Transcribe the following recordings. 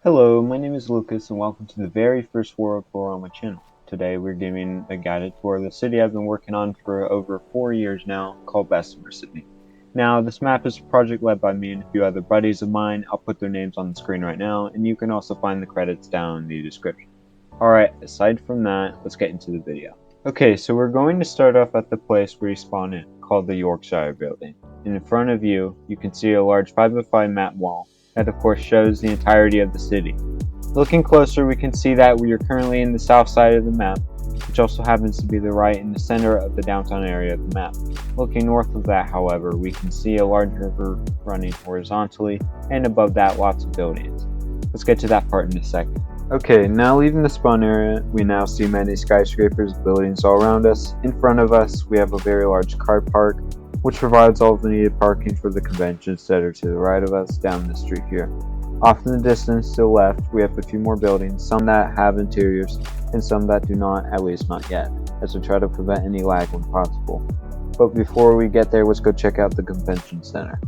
Hello, my name is Lucas and welcome to the very first world tour on my channel. Today we're giving a guided tour of the city I've been working on for over 4 years now, called Bessemer City. Now this map is a project led by me and a few other buddies of mine. I'll put their names on the screen right now and you can also find the credits down in the description. Alright, aside from that, let's get into the video. Okay, so we're going to start off at the place where you spawn in, called the Yorkshire building. And in front of you, you can see a large 5x5 map wall that of course shows the entirety of the city. Looking closer, we can see that we are currently in the south side of the map, which also happens to be the right in the center of the downtown area of the map. Looking north of that, however, we can see a large river running horizontally, and above that lots of buildings. Let's get to that part in a second. Okay, now leaving the spawn area, we now see many skyscrapers and buildings all around us. In front of us, we have a very large car park, which provides all of the needed parking for the conventions that are to the right of us down the street here. Off in the distance to the left, we have a few more buildings, some that have interiors and some that do not, at least not yet, as we try to prevent any lag when possible. But before we get there, let's go check out the convention center.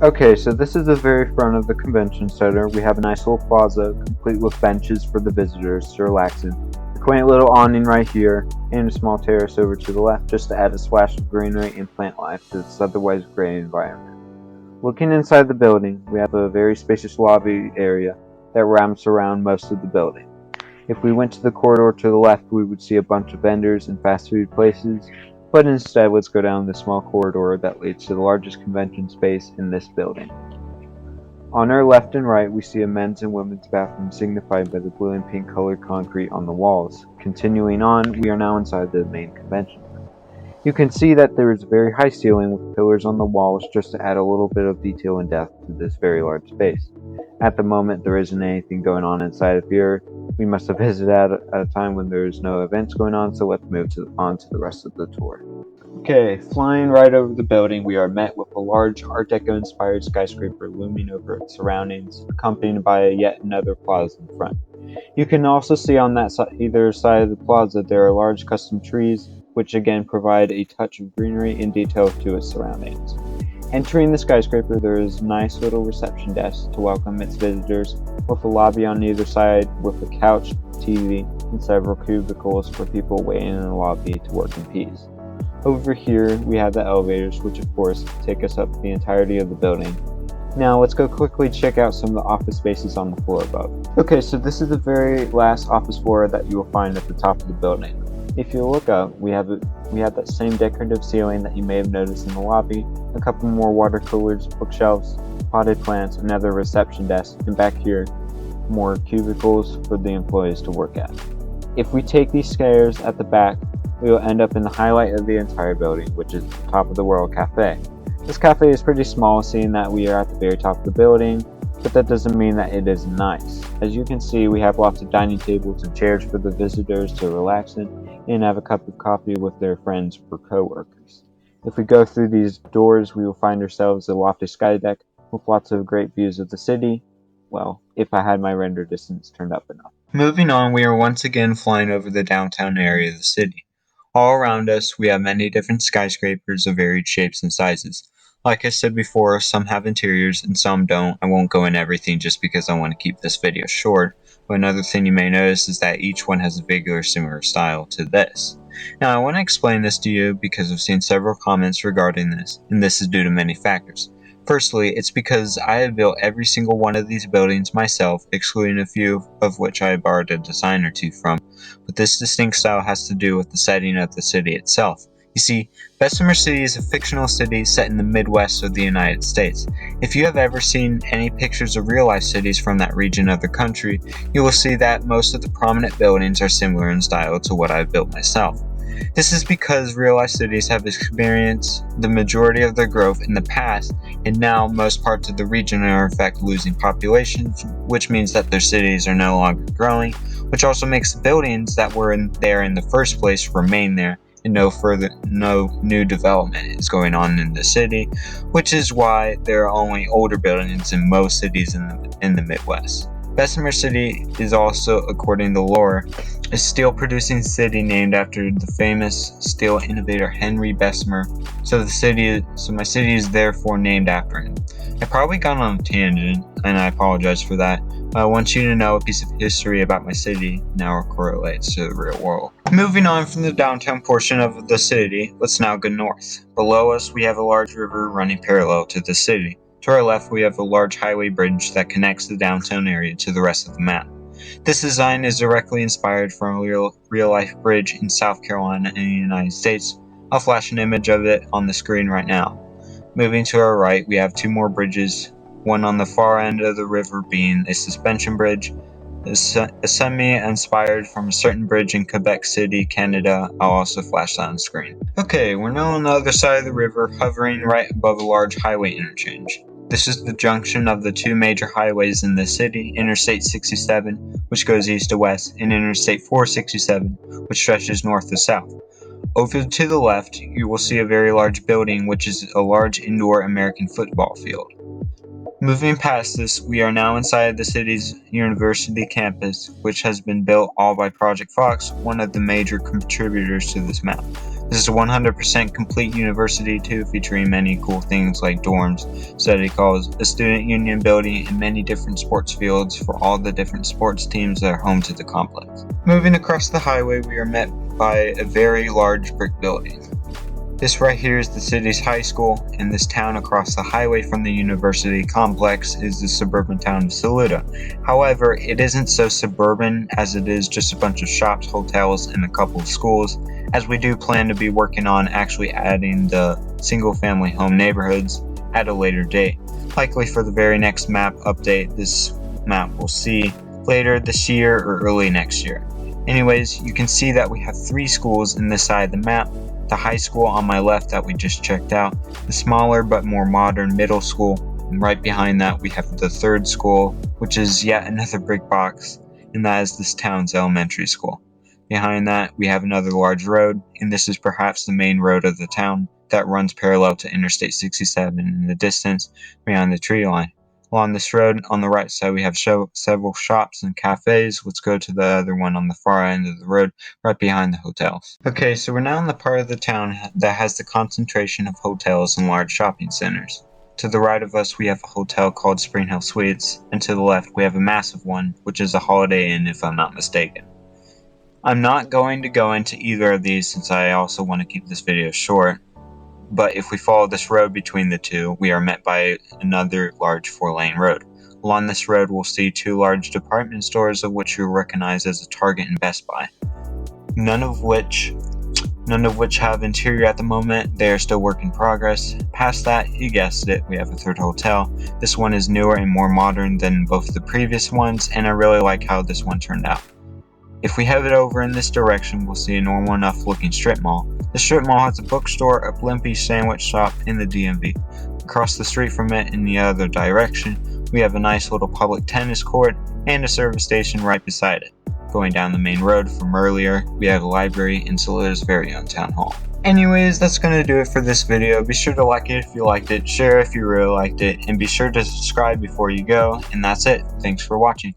Okay, so this is the very front of the convention center. We have a nice little plaza, complete with benches for the visitors to relax in. A quaint little awning right here, and a small terrace over to the left just to add a splash of greenery and plant life to this otherwise gray environment. Looking inside the building, we have a very spacious lobby area that wraps around most of the building. If we went to the corridor to the left, we would see a bunch of vendors and fast food places, but instead let's go down the small corridor that leads to the largest convention space in this building. On our left and right, we see a men's and women's bathroom signified by the blue and pink colored concrete on the walls. Continuing on, we are now inside the main convention room. You can see that there is a very high ceiling with pillars on the walls just to add a little bit of detail and depth to this very large space. At the moment, there isn't anything going on inside of here. We must have visited at a time when there is no events going on, so let's move on to the rest of the tour. Okay, flying right over the building, we are met with a large Art Deco inspired skyscraper looming over its surroundings, accompanied by yet another plaza in front. You can also see on that either side of the plaza there are large custom trees, which again provide a touch of greenery and detail to its surroundings. Entering the skyscraper, there is a nice little reception desk to welcome its visitors, with a lobby on either side with a couch, TV, and several cubicles for people waiting in the lobby to work in peace. Over here, we have the elevators, which of course take us up the entirety of the building. Now let's go quickly check out some of the office spaces on the floor above. Okay, so this is the very last office floor that you will find at the top of the building. If you look up, we have that same decorative ceiling that you may have noticed in the lobby, a couple more watercolors, bookshelves, potted plants, another reception desk, and back here, more cubicles for the employees to work at. If we take these stairs at the back, we will end up in the highlight of the entire building, which is the Top of the World Cafe. This cafe is pretty small, seeing that we are at the very top of the building, but that doesn't mean that it is nice. As you can see, we have lots of dining tables and chairs for the visitors to relax in and have a cup of coffee with their friends or co-workers. If we go through these doors, we will find ourselves a lofty sky deck with lots of great views of the city. Well, if I had my render distance turned up enough. Moving on, we are once again flying over the downtown area of the city. All around us, we have many different skyscrapers of varied shapes and sizes. Like I said before, some have interiors and some don't. I won't go in everything just because I want to keep this video short, but another thing you may notice is that each one has a very similar style to this. Now I want to explain this to you because I've seen several comments regarding this, and this is due to many factors. Firstly, it's because I have built every single one of these buildings myself, excluding a few of which I borrowed a design or two from, but this distinct style has to do with the setting of the city itself. You see, Bessemer City is a fictional city set in the Midwest of the United States. If you have ever seen any pictures of real-life cities from that region of the country, you will see that most of the prominent buildings are similar in style to what I've built myself. This is because real-life cities have experienced the majority of their growth in the past, and now most parts of the region are in fact losing population, which means that their cities are no longer growing, which also makes the buildings that were there in the first place remain there, and no new development is going on in the city, which is why there are only older buildings in most cities in the Midwest. Bessemer City is also, according to lore, a steel producing city named after the famous steel innovator Henry Bessemer. So my city is therefore named after him. I probably got on a tangent, and I apologize for that. I want you to know a piece of history about my city now correlates to the real world. Moving on from the downtown portion of the city, let's now go north. Below us, we have a large river running parallel to the city. To our left, we have a large highway bridge that connects the downtown area to the rest of the map. This design is directly inspired from a real-life bridge in South Carolina in the United States. I'll flash an image of it on the screen right now. Moving to our right, we have two more bridges, one on the far end of the river being a suspension bridge, a semi-inspired from a certain bridge in Quebec City, Canada. I'll also flash that on the screen. Okay, we're now on the other side of the river, hovering right above a large highway interchange. This is the junction of the two major highways in the city, Interstate 67, which goes east to west, and Interstate 467, which stretches north to south. Over to the left, you will see a very large building, which is a large indoor American football field. Moving past this, we are now inside the city's university campus, which has been built all by ProjectFox, one of the major contributors to this map. This is a 100% complete university too, featuring many cool things like dorms, study halls, a student union building, and many different sports fields for all the different sports teams that are home to the complex. Moving across the highway, we are met by a very large brick building. This right here is the city's high school, and this town across the highway from the university complex is the suburban town of Saluda. However, it isn't so suburban as it is just a bunch of shops, hotels, and a couple of schools, as we do plan to be working on actually adding the single-family home neighborhoods at a later date. Likely for the very next map update this map will see later this year or early next year. Anyways, you can see that we have 3 schools in this side of the map. The high school on my left that we just checked out, the smaller but more modern middle school, and right behind that we have the 3rd school, which is yet another brick box, and that is this town's elementary school. Behind that we have another large road, and this is perhaps the main road of the town that runs parallel to Interstate 67 in the distance beyond the tree line. Along this road, on the right side, we have several shops and cafes. Let's go to the other one on the far end of the road, right behind the hotels. Okay, so we're now in the part of the town that has the concentration of hotels and large shopping centers. To the right of us, we have a hotel called Spring Hill Suites, and to the left, we have a massive one, which is a Holiday Inn if I'm not mistaken. I'm not going to go into either of these since I also want to keep this video short. But if we follow this road between the two, we are met by another large 4-lane road. Along this road, we'll see 2 large department stores, of which you'll recognize as a Target and Best Buy. None of which have interior at the moment. They are still work in progress. Past that, you guessed it, we have a 3rd hotel. This one is newer and more modern than both the previous ones, and I really like how this one turned out. If we head over in this direction, we'll see a normal enough looking strip mall. The strip mall has a bookstore, a Blimpie sandwich shop, and the DMV. Across the street from it in the other direction, we have a nice little public tennis court and a service station right beside it. Going down the main road from earlier, we have a library and Saluda's very own town hall. Anyways, that's going to do it for this video. Be sure to like it if you liked it, share if you really liked it, and be sure to subscribe before you go. And that's it. Thanks for watching.